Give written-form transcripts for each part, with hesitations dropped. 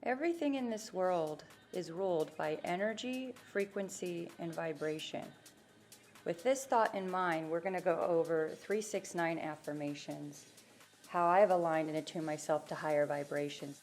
Everything in this world is ruled by energy, frequency, and vibration. With this thought in mind, we're going to go over 369 affirmations, how I have aligned and attuned myself to higher vibrations.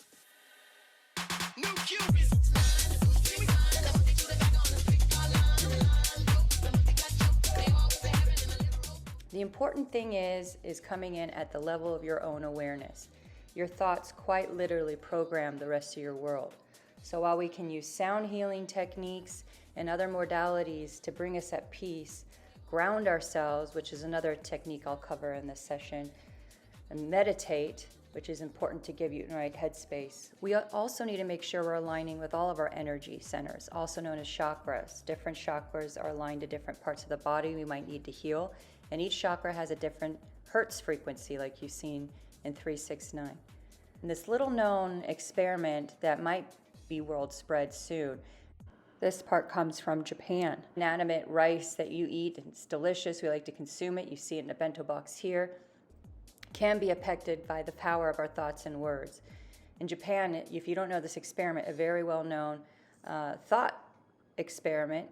The important thing is coming in at the level of your own awareness. Your thoughts quite literally program the rest of your world. So while we can use sound healing techniques and other modalities to bring us at peace, ground ourselves, which is another technique I'll cover in this session, and meditate, which is important to give you the right headspace. We also need to make sure we're aligning with all of our energy centers, also known as chakras. Different chakras are aligned to different parts of the body we might need to heal, and each chakra has a different hertz frequency, like you've seen in 369. And this little known experiment that might be world spread soon. This part comes from Japan. Inanimate rice that you eat, it's delicious, we like to consume it, you see it in a bento box here, can be affected by the power of our thoughts and words. In Japan, if you don't know this experiment, a very well-known thought experiment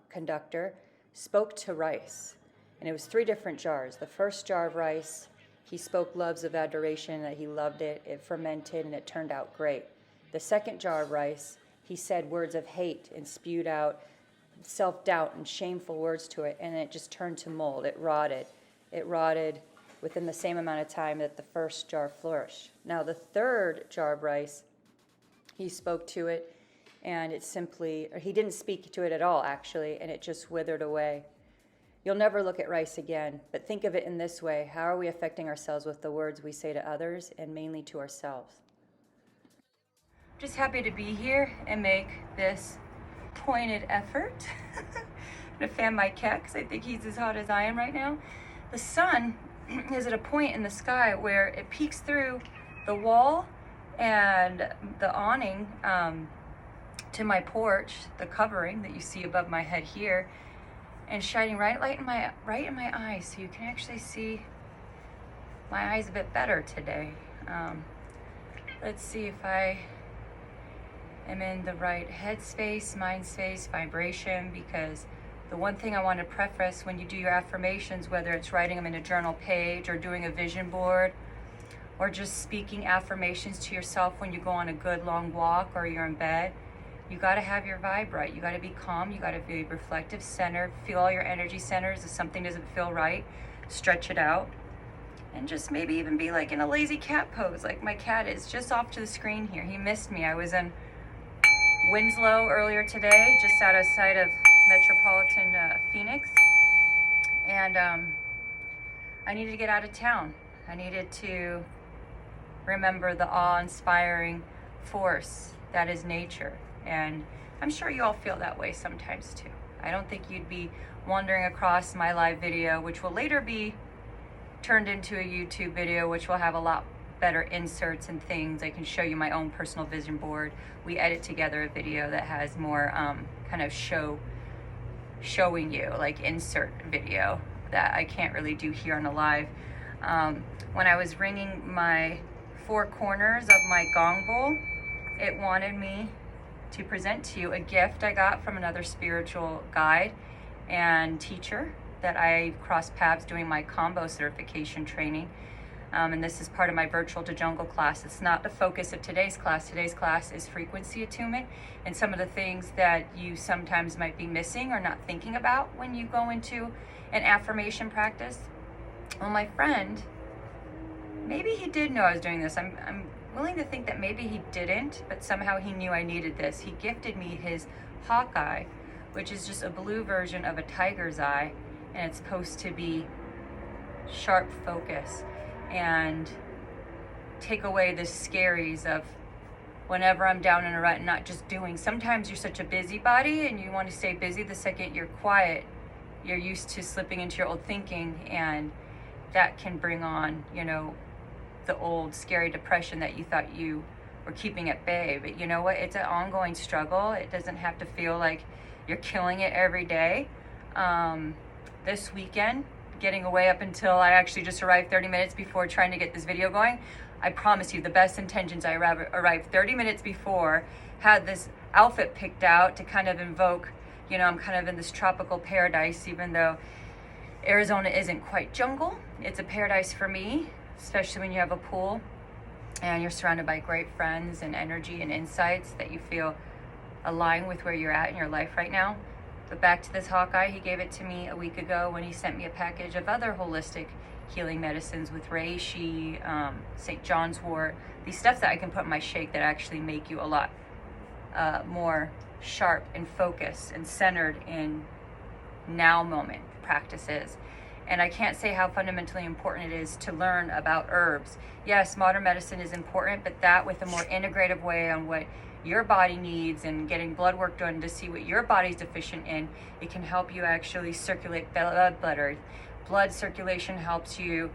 conductor spoke to rice. And it was 3 different jars. The first jar of rice, he spoke loves of adoration, that he loved it, it fermented, and it turned out great. The second jar of rice, he said words of hate and spewed out self-doubt and shameful words to it, and it just turned to mold. It rotted. It rotted within the same amount of time that the first jar flourished. Now the third jar of rice, he spoke to it, and it simply, or he didn't speak to it at all actually, and it just withered away. You'll never look at rice again, but think of it in this way. How are we affecting ourselves with the words we say to others, and mainly to ourselves? Just happy to be here and make this pointed effort. I'm gonna fan my cat because I think he's as hot as I am right now. The sun is at a point in the sky where it peeks through the wall and the awning to my porch, the covering that you see above my head here, and shining right in my eyes, so you can actually see my eyes a bit better today. Let's see if I am in the right headspace, mind space, vibration, because the one thing I want to preface when you do your affirmations, whether it's writing them in a journal page or doing a vision board or just speaking affirmations to yourself when you go on a good long walk or you're in bed, you got to have your vibe right. You got to be calm. You got to be reflective, centered. Feel all your energy centers. If something doesn't feel right, stretch it out. And just maybe even be like in a lazy cat pose, like my cat is just off to the screen here. He missed me. I was in Winslow earlier today, just outside of metropolitan Phoenix. And I needed to get out of town. I needed to remember the awe-inspiring force that is nature. And I'm sure you all feel that way sometimes too. I don't think you'd be wandering across my live video, which will later be turned into a YouTube video, which will have a lot better inserts and things. I can show you my own personal vision board. We edit together a video that has more kind of showing you, like insert video that I can't really do here on a live. When I was ringing my 4 corners of my gong bowl, it wanted me to present to you a gift I got from another spiritual guide and teacher that I crossed paths doing my combo certification training. And this is part of my Virtual to Jungle class. It's not the focus of today's class. Today's class is frequency attunement and some of the things that you sometimes might be missing or not thinking about when you go into an affirmation practice. Well, my friend, maybe he did know I was doing this. I'm willing to think that maybe he didn't, but somehow he knew I needed this. He gifted me his Hawkeye, which is just a blue version of a tiger's eye, and it's supposed to be sharp focus and take away the scaries of whenever I'm down in a rut and not just doing. Sometimes you're such a busybody and you want to stay busy. The second you're quiet, you're used to slipping into your old thinking, and that can bring on, you know, the old scary depression that you thought you were keeping at bay. But you know what? It's an ongoing struggle. It doesn't have to feel like you're killing it every day. This weekend, getting away up until I actually just arrived 30 minutes before trying to get this video going, I promise you, the best intentions. I arrived 30 minutes before, had this outfit picked out to kind of invoke, I'm kind of in this tropical paradise, even though Arizona isn't quite jungle. It's a paradise for me, especially when you have a pool and you're surrounded by great friends and energy and insights that you feel align with where you're at in your life right now. But back to this Hawkeye, he gave it to me a week ago when he sent me a package of other holistic healing medicines with reishi, St. John's wort, these stuff that I can put in my shake that actually make you a lot more sharp and focused and centered in now moment practices. And I can't say how fundamentally important it is to learn about herbs. Yes, modern medicine is important, but that with a more integrative way on what your body needs and getting blood work done to see what your body's deficient in, it can help you actually circulate blood better. Blood circulation helps you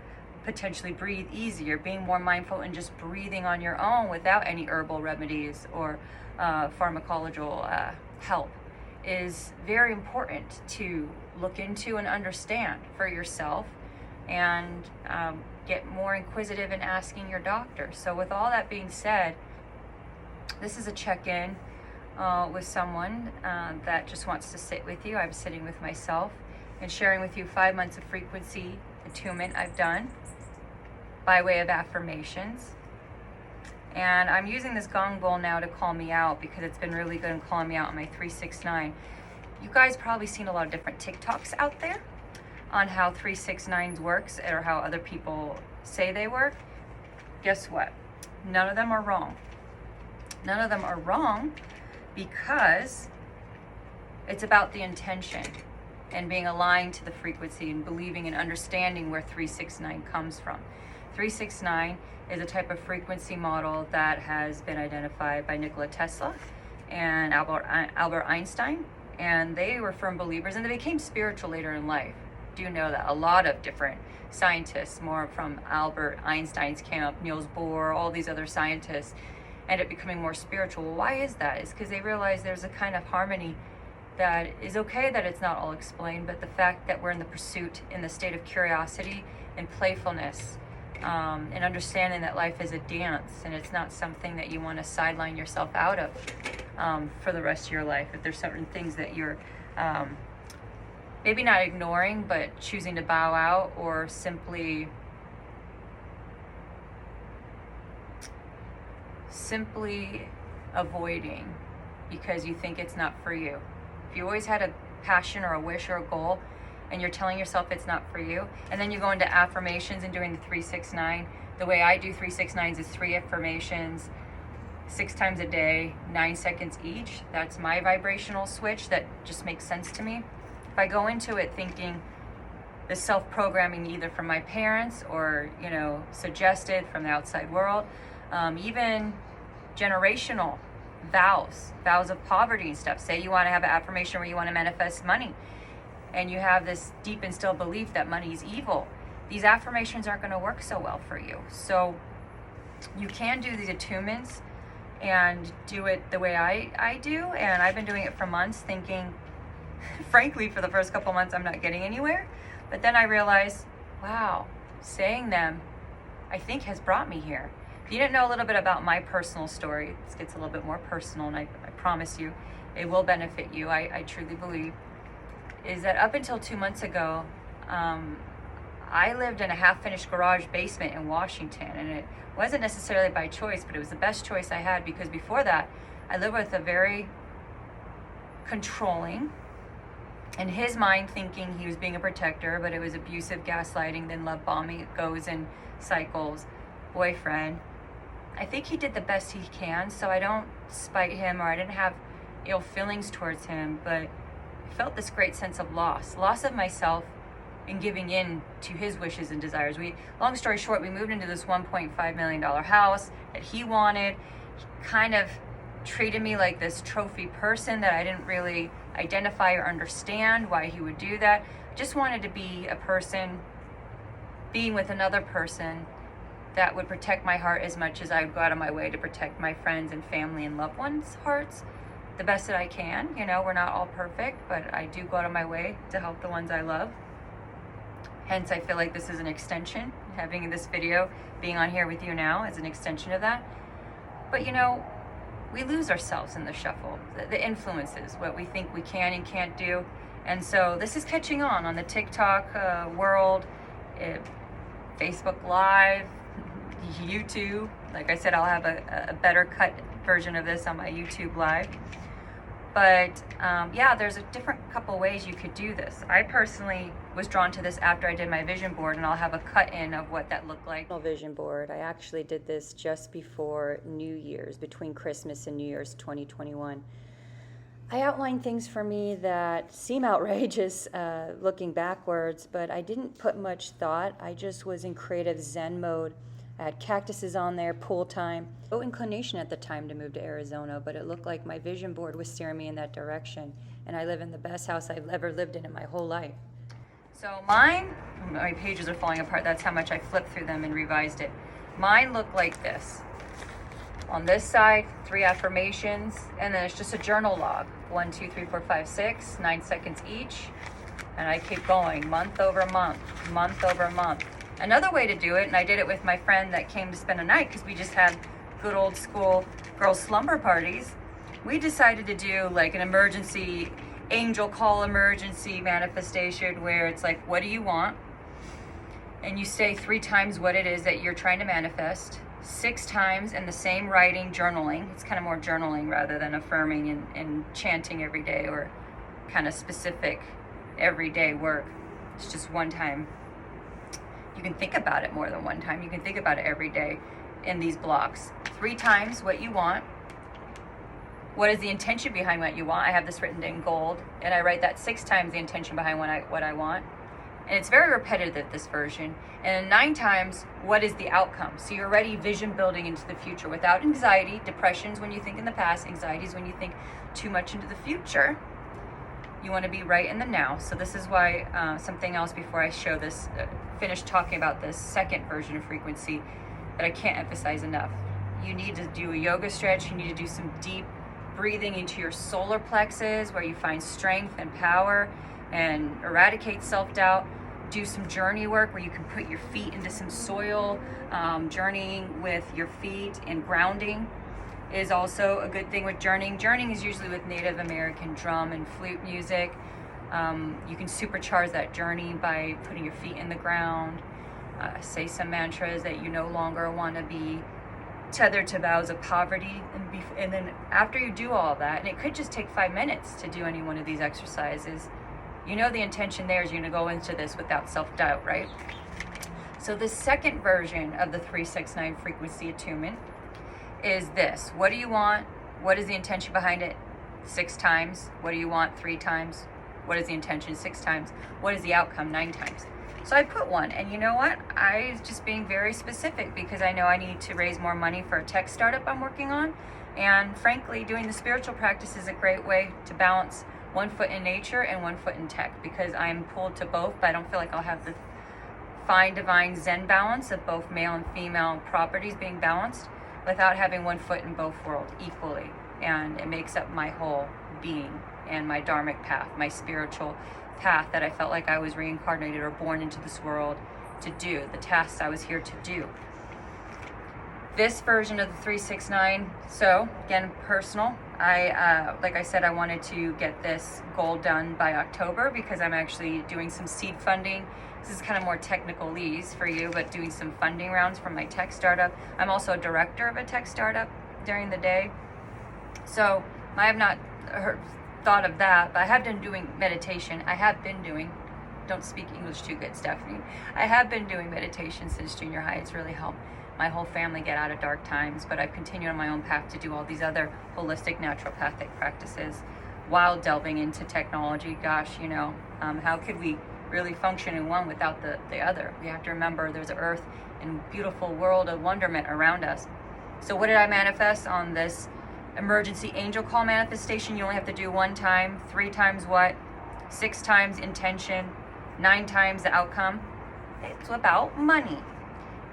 potentially breathe easier, being more mindful and just breathing on your own without any herbal remedies or pharmacological help is very important to look into and understand for yourself, and get more inquisitive in asking your doctor. So with all that being said, this is a check-in with someone that just wants to sit with you. I'm sitting with myself and sharing with you 5 months of frequency attunement I've done by way of affirmations. And I'm using this gong bowl now to call me out because it's been really good in calling me out on my 369. You guys probably seen a lot of different TikToks out there on how 369s works or how other people say they work. Guess what? None of them are wrong. None of them are wrong because it's about the intention and being aligned to the frequency and believing and understanding where 369 comes from. 369 is a type of frequency model that has been identified by Nikola Tesla and Albert Einstein, and they were firm believers, and they became spiritual later in life. Do you know that a lot of different scientists, more from Albert Einstein's camp, Niels Bohr, all these other scientists, end up becoming more spiritual? Why is that? It's because they realize there's a kind of harmony that is okay that it's not all explained, but the fact that we're in the pursuit, in the state of curiosity and playfulness, and understanding that life is a dance and it's not something that you want to sideline yourself out of for the rest of your life. If there's certain things that you're maybe not ignoring, but choosing to bow out or simply avoiding because you think it's not for you. If you always had a passion or a wish or a goal and you're telling yourself it's not for you, and then you go into affirmations and doing the 369, the way I do 369s is 3 affirmations 6 times a day, 9 seconds each. That's my vibrational switch that just makes sense to me. If I go into it thinking the self-programming either from my parents or suggested from the outside world, even generational vows of poverty and stuff. Say you want to have an affirmation where you want to manifest money and you have this deep instilled belief that money is evil. These affirmations aren't going to work so well for you. So you can do these attunements and do it the way I do, and I've been doing it for months thinking, frankly, for the first couple months I'm not getting anywhere. But then I realized, wow, saying them I think has brought me here. If you didn't know a little bit about my personal story, this gets a little bit more personal, and I promise you it will benefit you, I truly believe, is that up until 2 months ago, I lived in a half-finished garage basement in Washington, and it wasn't necessarily by choice, but it was the best choice I had, because before that, I lived with a very controlling, in his mind thinking he was being a protector, but it was abusive, gaslighting, then love bombing, it goes in cycles, boyfriend. I think he did the best he can, so I don't spite him, or I didn't have ill feelings towards him, but I felt this great sense of loss of myself in giving in to his wishes and desires. Long story short, we moved into this $1.5 million house that he wanted. He kind of treated me like this trophy person that I didn't really identify or understand why he would do that. I just wanted to be a person being with another person that would protect my heart as much as I would go out of my way to protect my friends and family and loved ones' hearts the best that I can. We're not all perfect, but I do go out of my way to help the ones I love. Hence, I feel like this is an extension, having this video, being on here with you now as an extension of that. But we lose ourselves in the shuffle, the influences, what we think we can and can't do. And so this is catching on the TikTok world, Facebook Live, YouTube. Like I said, I'll have a better cut version of this on my YouTube Live. But there's a different couple ways you could do this. I personally was drawn to this after I did my vision board, and I'll have a cut in of what that looked like. Vision board. I actually did this just before New Year's, between Christmas and New Year's 2021. I outlined things for me that seem outrageous looking backwards, but I didn't put much thought. I just was in creative Zen mode. I had cactuses on there, pool time. No inclination at the time to move to Arizona, but it looked like my vision board was steering me in that direction. And I live in the best house I've ever lived in my whole life. So mine, my pages are falling apart. That's how much I flipped through them and revised it. Mine looked like this. On this side, 3 affirmations, and then it's just a journal log. 1, 2, 3, 4, 5, 6, 9 seconds each. And I keep going, month over month, month over month. Another way to do it, and I did it with my friend that came to spend a night because we just had good old school girls' slumber parties. We decided to do like an emergency, angel call emergency manifestation where it's like, what do you want? And you say 3 times what it is that you're trying to manifest, 6 times in the same writing, journaling. It's kind of more journaling rather than affirming and chanting every day or kind of specific everyday work. It's just one time. You can think about it more than one time. You can think about it every day in these blocks. 3 times what you want. What is the intention behind what you want? I have this written in gold, and I write that 6 times the intention behind what I want. And it's very repetitive, this version. And 9 times, what is the outcome? So you're already vision building into the future without anxiety. Depression's when you think in the past. Anxiety is when you think too much into the future. You want to be right in the now. So this is why something else before I show this, finish talking about this second version of frequency that I can't emphasize enough. You need to do a yoga stretch. You need to do some deep breathing into your solar plexus where you find strength and power and eradicate self-doubt. Do some journey work where you can put your feet into some soil. Journeying with your feet and grounding is also a good thing with journeying. Journeying is usually with Native American drum and flute music. You can supercharge that journey by putting your feet in the ground. Say some mantras that you no longer want to be tethered to vows of poverty. And then after you do all of that, and it could just take 5 minutes to do any one of these exercises, the intention there is you're going to go into this without self-doubt, right? So the second version of the 369 frequency attunement is this. What do you want? What is the intention behind it? 6 times. What do you want? 3 times. What is the intention? 6 times. What is the outcome? 9 times. So I put 1, and you know what? I was just being very specific because I know I need to raise more money for a tech startup I'm working on. And frankly, doing the spiritual practice is a great way to balance 1 foot in nature and 1 foot in tech, because I'm pulled to both, but I don't feel like I'll have the fine divine Zen balance of both male and female properties being balanced without having 1 foot in both worlds equally. And it makes up my whole being and my dharmic path, my spiritual path that I felt like I was reincarnated or born into this world to do, the tasks I was here to do. This version of the 369, so again, personal. Like I said, I wanted to get this goal done by October because I'm actually doing some seed funding. This is kind of more technicalese for you, but doing some funding rounds for my tech startup. I'm also a director of a tech startup during the day. So I have not thought of that, but I have been doing meditation. Don't speak English too good, Stephanie. I have been doing meditation since junior high. It's really helped my whole family get out of dark times, but I've continued on my own path to do all these other holistic naturopathic practices while delving into technology. Gosh, how could we really function in one without the other? We have to remember there's an earth and beautiful world of wonderment around us. So what did I manifest on this emergency angel call manifestation? You only have to do 1 time, 3 times what? 6 times intention, 9 times the outcome. It's about money.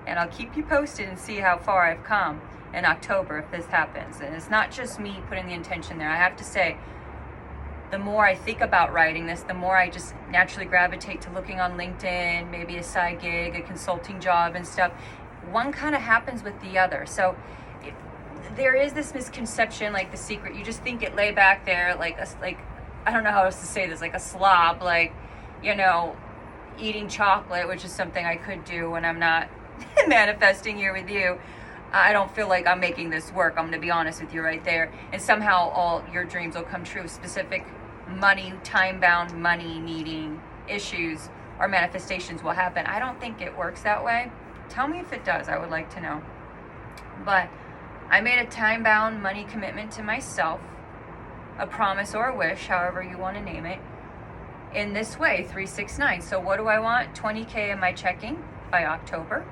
And I'll keep you posted and see how far I've come in October if this happens. And it's not just me putting the intention there. I have to say, the more I think about writing this, the more I just naturally gravitate to looking on LinkedIn, maybe a side gig, a consulting job and stuff. One kind of happens with the other. So there is this misconception, like The Secret, you just think it lay back there like I don't know how else to say this, like a slob, like, you know, eating chocolate, which is something I could do when I'm not manifesting here with you. I don't feel like I'm making this work. I'm going to be honest with you right there. And somehow all your dreams will come true. Specific money, time-bound money needing issues or manifestations will happen. I don't think it works that way. Tell me if it does. I would like to know. But I made a time-bound money commitment to myself, a promise or a wish, however you want to name it, in this way, 369. So what do I want? 20K in my checking by October.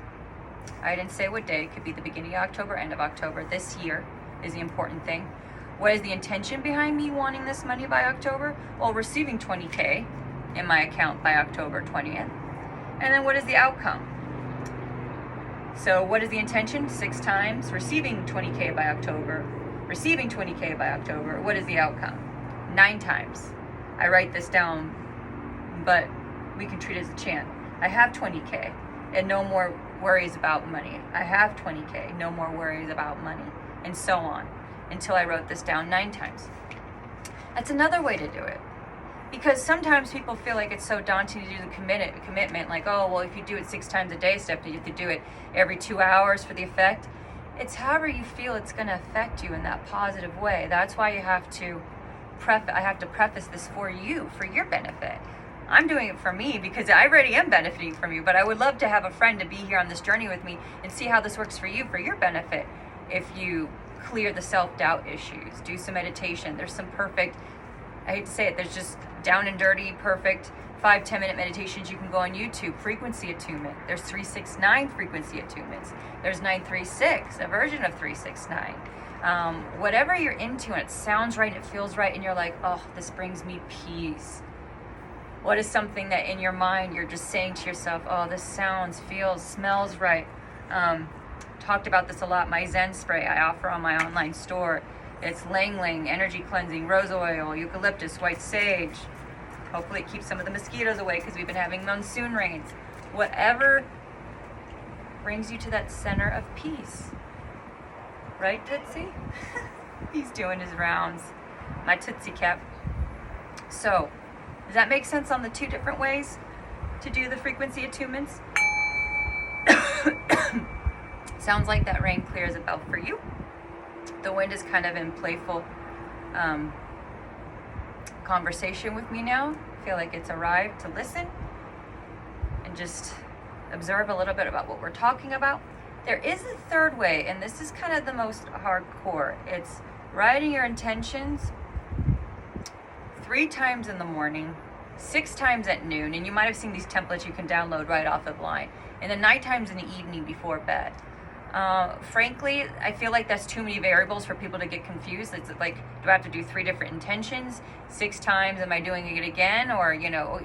I didn't say what day. It could be the beginning of October, end of October. This year is the important thing. What is the intention behind me wanting this money by October? Well, receiving 20K in my account by October 20th. And then what is the outcome? So what is the intention? 6 times. Receiving 20K by October. Receiving 20K by October. What is the outcome? 9 times. I write this down, but we can treat it as a chant. I have 20K and no more worries about money. I have 20K, no more worries about money, and so on, until I wrote this down 9 times. That's another way to do it. Because sometimes people feel like it's so daunting to do the commitment, like, oh, well, if you do it 6 times a day, Stephanie, you have to do it every 2 hours for the effect. It's however you feel it's going to affect you in that positive way. That's why you have to I have to preface this for you, for your benefit. I'm doing it for me because I already am benefiting from you, but I would love to have a friend to be here on this journey with me and see how this works for you, for your benefit. If you clear the self-doubt issues, do some meditation. There's some perfect, I hate to say it, there's just down and dirty, perfect 5-10 minute meditations you can go on YouTube. Frequency attunement. There's 369 frequency attunements. There's 936, a version of 369. Whatever you're into and it sounds right, it feels right, and you're like, oh, this brings me peace. What is something that in your mind you're just saying to yourself, oh, this sounds, feels, smells right? Talked about this a lot. My Zen spray I offer on my online store. It's Lang Lang, energy cleansing, rose oil, eucalyptus, white sage. Hopefully it keeps some of the mosquitoes away because we've been having monsoon rains. Whatever brings you to that center of peace. Right, Tootsie? He's doing his rounds. My Tootsie Cap. So, does that make sense on the 2 different ways to do the frequency attunements? Sounds like that rain clears a bell for you. The wind is kind of in playful conversation with me now. I feel like it's arrived to listen and just observe a little bit about what we're talking about. There is a third way, and this is kind of the most hardcore. It's writing your intentions 3 times in the morning, 6 times at noon, and you might have seen these templates you can download right off of line, and then 9 times in the evening before bed. Frankly, I feel like that's too many variables for people to get confused. It's like, do I have to do 3 different intentions 6 times? Am I doing it again? Or, you know,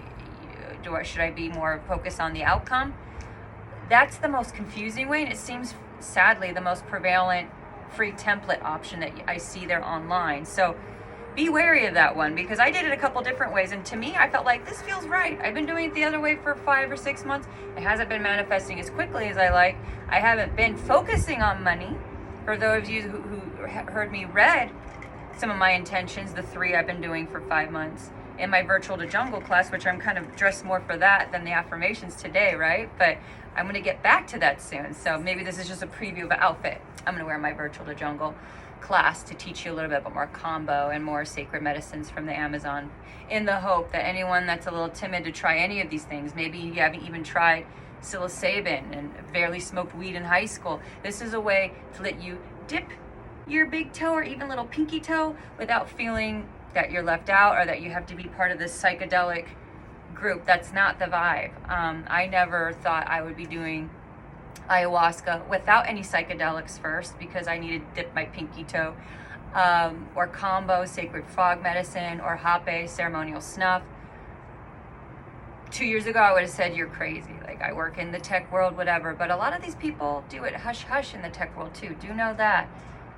should I be more focused on the outcome? That's the most confusing way, and it seems, sadly, the most prevalent free template option that I see there online. So be wary of that one, because I did it a couple different ways, and to me, I felt like this feels right. I've been doing it the other way for 5 or 6 months. It hasn't been manifesting as quickly as I like. I haven't been focusing on money. For those of you who heard me read some of my intentions, the 3 I've been doing for 5 months in my Virtual to Jungle class, which I'm kind of dressed more for that than the affirmations today, right? But I'm going to get back to that soon. So maybe this is just a preview of an outfit. I'm going to wear my Virtual to Jungle class to teach you a little bit about more combo and more sacred medicines from the Amazon, in the hope that anyone that's a little timid to try any of these things, maybe you haven't even tried psilocybin and barely smoked weed in high school, this is a way to let you dip your big toe or even little pinky toe without feeling that you're left out or that you have to be part of this psychedelic group. That's not the vibe. I never thought I would be doing ayahuasca without any psychedelics first, because I needed to dip my pinky toe, or combo, sacred frog medicine, or hape, ceremonial snuff. 2 years ago, I would have said, you're crazy. Like, I work in the tech world, whatever. But a lot of these people do it hush hush in the tech world too. Do know that.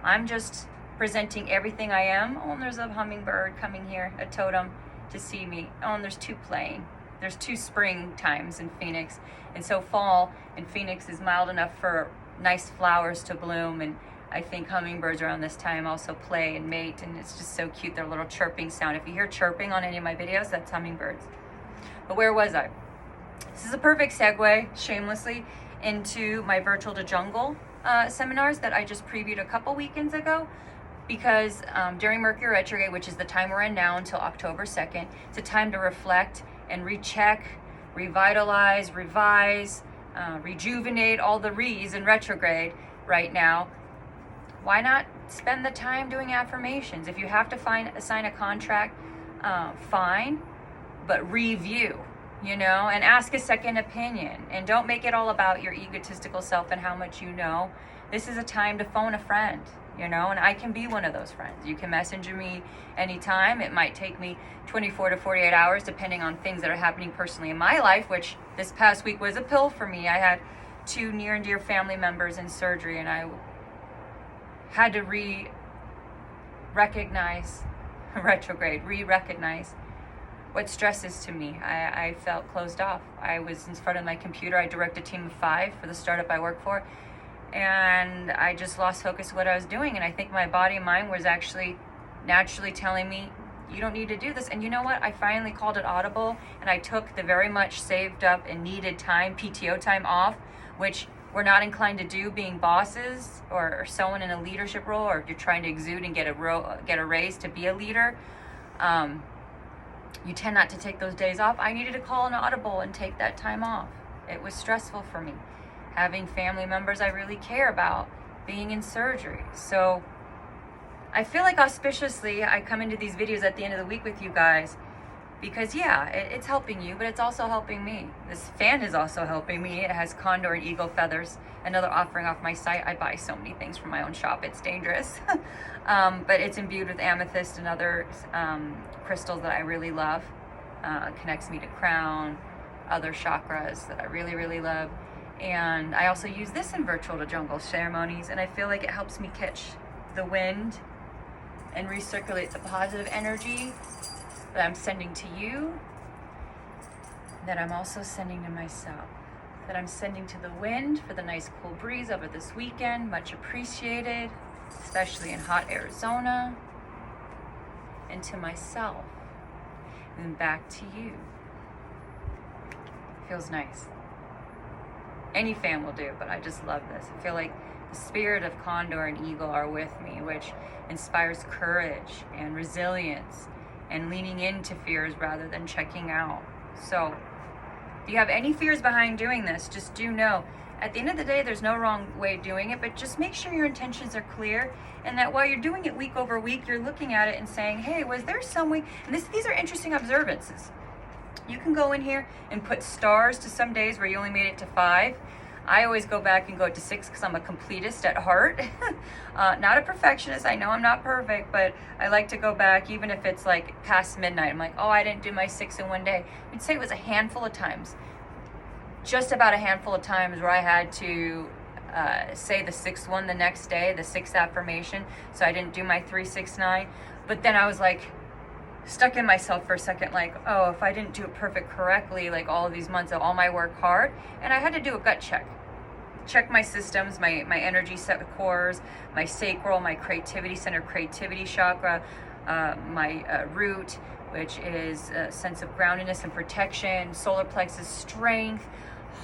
I'm just presenting everything I am. Oh, and there's a hummingbird coming here, a totem, to see me. Oh, and there's two playing. There's two spring times in Phoenix. And so fall in Phoenix is mild enough for nice flowers to bloom. And I think hummingbirds around this time also play and mate. And it's just so cute, their little chirping sound. If you hear chirping on any of my videos, that's hummingbirds. But where was I? This is a perfect segue, shamelessly, into my Virtual to Jungle seminars that I just previewed a couple weekends ago. Because during Mercury retrograde, which is the time we're in now until October 2nd, it's a time to reflect and recheck, revitalize, revise, rejuvenate, all the re's in retrograde right now. Why not spend the time doing affirmations? If you have to sign a contract, fine, but review, and ask a second opinion. And don't make it all about your egotistical self and how much you know. This is a time to phone a friend. And I can be one of those friends. You can message me anytime. It might take me 24 to 48 hours, depending on things that are happening personally in my life, which this past week was a pill for me. I had 2 near and dear family members in surgery, and I had to re-recognize what stress is to me. I felt closed off. I was in front of my computer. I direct a team of 5 for the startup I work for. And I just lost focus of what I was doing. And I think my body and mind was actually naturally telling me, you don't need to do this. And you know what? I finally called it audible, and I took the very much saved up and needed time, PTO time off, which we're not inclined to do being bosses or someone in a leadership role, or if you're trying to exude and get a raise to be a leader. You tend not to take those days off. I needed to call an audible and take that time off. It was stressful for me. Having family members I really care about, being in surgery. So I feel like auspiciously I come into these videos at the end of the week with you guys because it's helping you, but it's also helping me. This fan is also helping me. It has condor and eagle feathers, another offering off my site. I buy so many things from my own shop. It's dangerous. But it's imbued with amethyst and other crystals that I really love. Connects me to crown, other chakras that I really, really love. And I also use this in Virtual to Jungle ceremonies, and I feel like it helps me catch the wind and recirculate the positive energy that I'm sending to you, that I'm also sending to myself, that I'm sending to the wind for the nice cool breeze over this weekend, much appreciated, especially in hot Arizona, and to myself, and then back to you. Feels nice. Any fan will do, but I just love this. I feel like the spirit of condor and eagle are with me, which inspires courage and resilience and leaning into fears rather than checking out. So if you have any fears behind doing this, just do know, at the end of the day, there's no wrong way of doing it, but just make sure your intentions are clear, and that while you're doing it week over week, you're looking at it and saying, hey, was there some way, and these are interesting observances. You can go in here and put stars to some days where you only made it to 5. I always go back and go to 6 because I'm a completist at heart. Not a perfectionist. I know I'm not perfect, but I like to go back even if it's like past midnight. I'm like, oh, I didn't do my 6 in one day. I'd say it was a handful of times. Just about a handful of times where I had to say the 6th one the next day, the 6th affirmation. So I didn't do my 3, 6, 9. But then I was like, stuck in myself for a second, like, oh, if I didn't do it correctly, like all of these months of all my work hard, and I had to do a gut check my systems, my energy set cores, my sacral, my creativity center, creativity chakra, my root, which is a sense of groundedness and protection, solar plexus strength,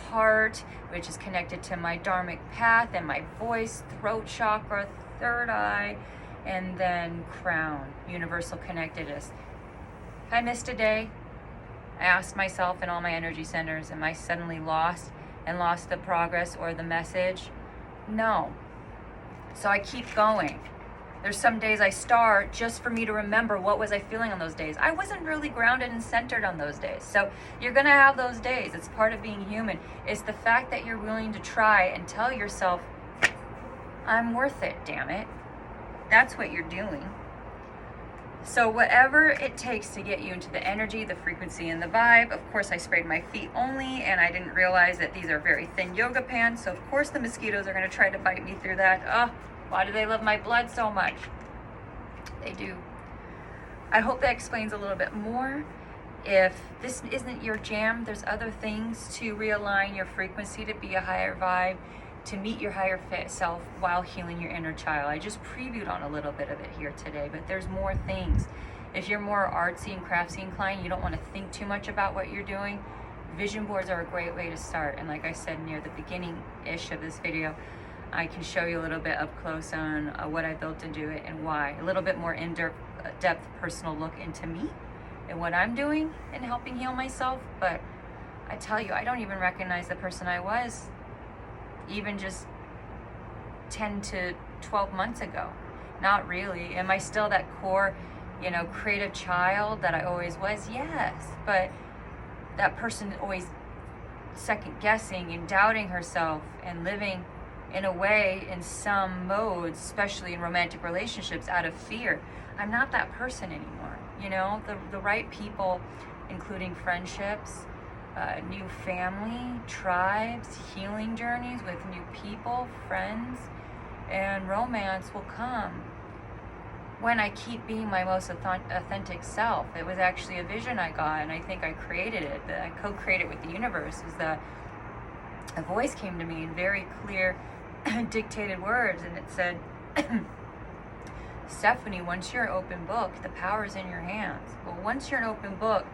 heart, which is connected to my dharmic path, and my voice, throat chakra, third eye, and then crown, universal connectedness. If I missed a day, I asked myself in all my energy centers, am I suddenly lost the progress or the message? No. So I keep going. There's some days I start just for me to remember what was I feeling on those days. I wasn't really grounded and centered on those days. So you're going to have those days. It's part of being human. It's the fact that you're willing to try and tell yourself, I'm worth it, damn it. That's what you're doing. So whatever it takes to get you into the energy, the frequency, and the vibe. Of course, I sprayed my feet only, and I didn't realize that these are very thin yoga pants. So of course the mosquitoes are going to try to bite me through that. Oh, why do they love my blood so much? They do. I hope that explains a little bit more. If this isn't your jam, there's other things to realign your frequency to be a higher vibe, to meet your higher fit self while healing your inner child. I just previewed on a little bit of it here today, but there's more things. If you're more artsy and craftsy inclined, you don't want to think too much about what you're doing, vision boards are a great way to start. And like I said near the beginning-ish of this video, I can show you a little bit up close on what I built into it and why. A little bit more in-depth personal look into me and what I'm doing in helping heal myself. But I tell you, I don't even recognize the person I was even just 10 to 12 months ago. Not really. Am I still that core, creative child that I always was? Yes. But that person always second guessing and doubting herself and living in a way in some modes, especially in romantic relationships, out of fear. I'm not that person anymore. The right people, including friendships, new family, tribes, healing journeys with new people, friends, and romance will come when I keep being my most authentic self. It was actually a vision I got, and I think I created it, that I co-created with the universe, is that a voice came to me in very clear dictated words, and it said, Stephanie, once you're an open book, the power is in your hands. But once you're an open book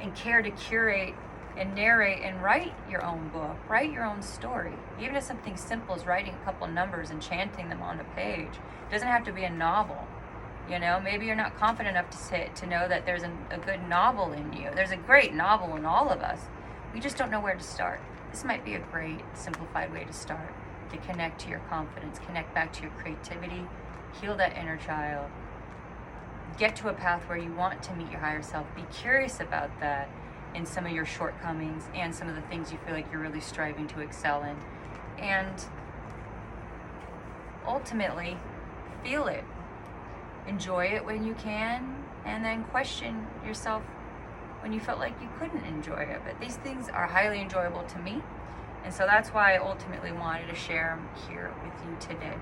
and care to curate and narrate and write your own book, write your own story, even if something simple as writing a couple numbers and chanting them on a page, it doesn't have to be a novel. Maybe you're not confident enough to know that there's a good novel in you. There's a great novel in all of us. We just don't know where to start. This might be a great simplified way to start, to connect to your confidence, connect back to your creativity, heal that inner child, get to a path where you want to meet your higher self. Be curious about that in some of your shortcomings and some of the things you feel like you're really striving to excel in. And ultimately, feel it. Enjoy it when you can, and then question yourself when you felt like you couldn't enjoy it. But these things are highly enjoyable to me, and so that's why I ultimately wanted to share them here with you today.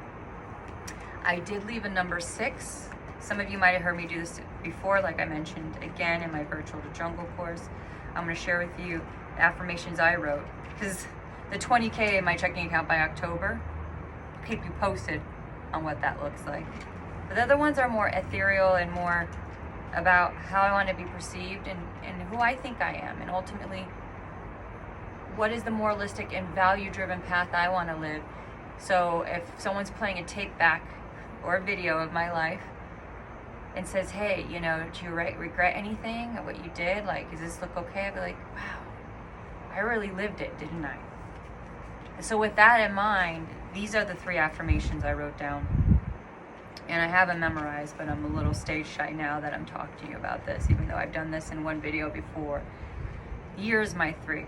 I did leave a number 6. Some of you might have heard me do this before, like I mentioned again in my Virtual to Jungle course. I'm going to share with you the affirmations I wrote, because the 20K in my checking account by October, I'll keep you posted on what that looks like. But the other ones are more ethereal and more about how I want to be perceived and who I think I am, and ultimately what is the moralistic and value-driven path I want to live. So if someone's playing a tape back or a video of my life and says, hey, do you regret anything of what you did? Like, does this look okay? I'd be like, wow, I really lived it, didn't I? And so with that in mind, these are the 3 affirmations I wrote down. And I have them memorized, but I'm a little stage shy now that I'm talking to you about this, even though I've done this in one video before. Here's my 3.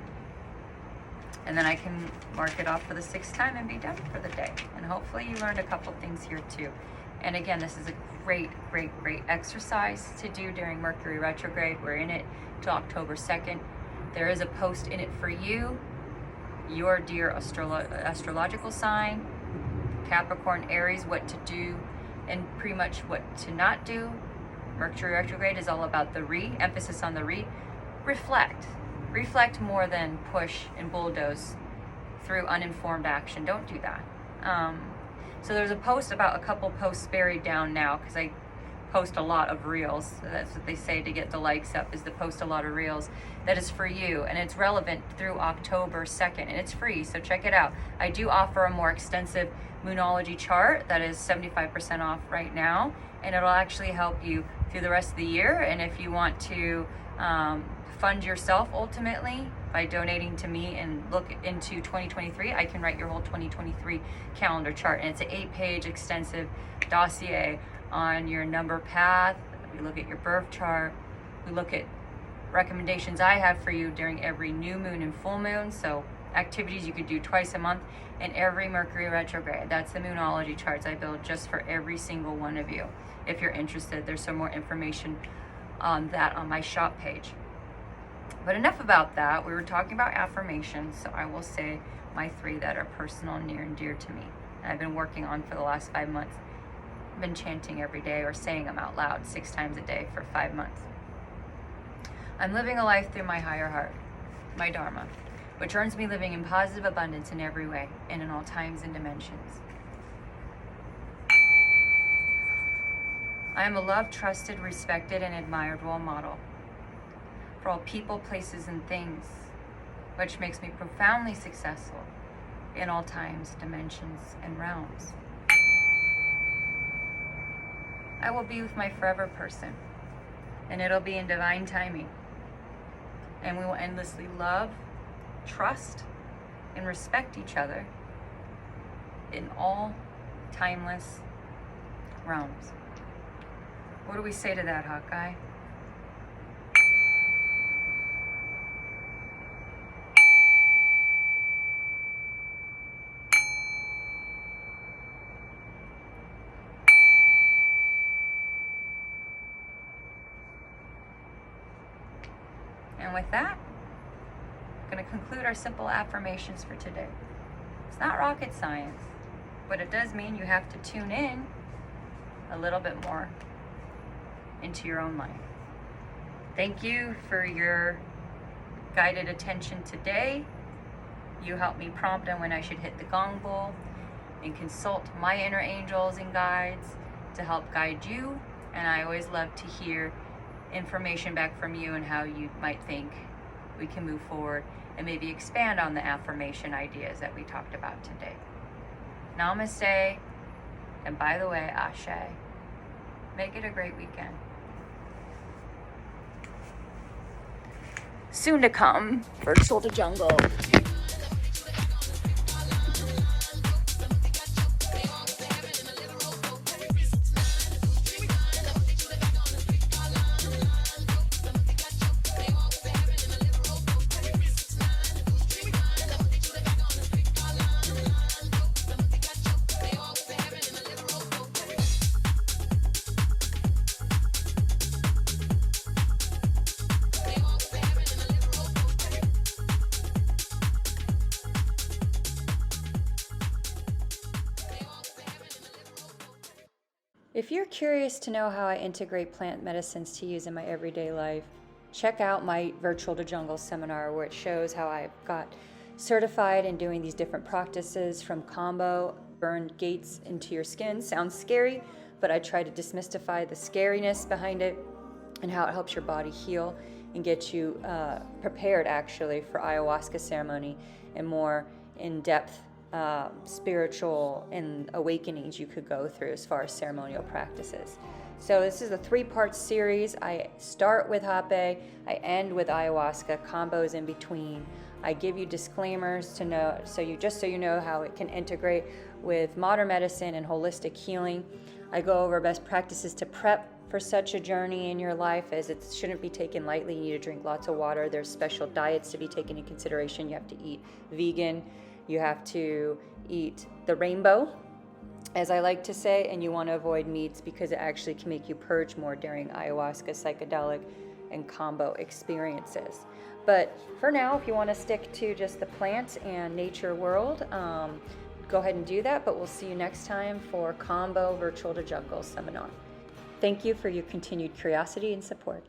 And then I can mark it off for the 6th time and be done for the day. And hopefully you learned a couple things here too. And again, this is a great, great, great exercise to do during Mercury retrograde. We're in it till October 2nd. There is a post in it for you, your dear astrological sign, Capricorn, Aries, what to do and pretty much what to not do. Mercury retrograde is all about the emphasis on the reflect. Reflect more than push and bulldoze through uninformed action. Don't do that. So there's a post about a couple posts buried down now, because I post a lot of reels. So that's what they say to get the likes up, is to post a lot of reels. That is for you, and it's relevant through October 2nd, and it's free, so check it out. I do offer a more extensive Moonology chart that is 75% off right now, and it'll actually help you through the rest of the year. And if you want to fund yourself ultimately by donating to me and look into 2023, I can write your whole 2023 calendar chart, and it's an 8-page extensive dossier on your number path. We look at your birth chart. We look at recommendations I have for you during every new moon and full moon, so activities you could do twice a month, and every Mercury retrograde. That's the Moonology charts I build just for every single one of you. If you're interested, there's some more information on that on my shop page. But enough about that. We were talking about affirmations, so I will say my 3 that are personal, near and dear to me, and I've been working on for the last 5 months. I've been chanting every day or saying them out loud 6 times a day for 5 months. I'm living a life through my higher heart, my Dharma, which earns me living in positive abundance in every way and in all times and dimensions. I am a loved, trusted, respected, and admired role model for all people, places, and things, which makes me profoundly successful in all times, dimensions, and realms. I will be with my forever person, and it'll be in divine timing. And we will endlessly love, trust, and respect each other in all timeless realms. What do we say to that, Hawkeye? And with that, I'm going to conclude our simple affirmations for today. It's not rocket science, but it does mean you have to tune in a little bit more into your own life. Thank you for your guided attention today. You helped me prompt on when I should hit the gong bowl and consult my inner angels and guides to help guide you. And I always love to hear information back from you and how you might think we can move forward and maybe expand on the affirmation ideas that we talked about today. Namaste, and by the way, Ashe. Make it a great weekend. Soon to come, Virtual to Jungle. If you're curious to know how I integrate plant medicines to use in my everyday life, check out my Virtual to Jungle seminar, where it shows how I got certified in doing these different practices from combo, burn gates into your skin. Sounds scary, but I try to demystify the scariness behind it and how it helps your body heal and get you prepared actually for ayahuasca ceremony and more in-depth spiritual and awakenings you could go through as far as ceremonial practices. So this is a 3-part series. I start with hape, I end with ayahuasca, combos in between. I give you disclaimers to know, so you know how it can integrate with modern medicine and holistic healing. I go over best practices to prep for such a journey in your life, as it shouldn't be taken lightly. You need to drink lots of water. There's special diets to be taken in consideration. You have to eat vegan. You have to eat the rainbow, as I like to say, and you want to avoid meats because it actually can make you purge more during ayahuasca, psychedelic, and combo experiences. But for now, if you want to stick to just the plant and nature world, go ahead and do that. But we'll see you next time for Combo Virtual to Jungle seminar. Thank you for your continued curiosity and support.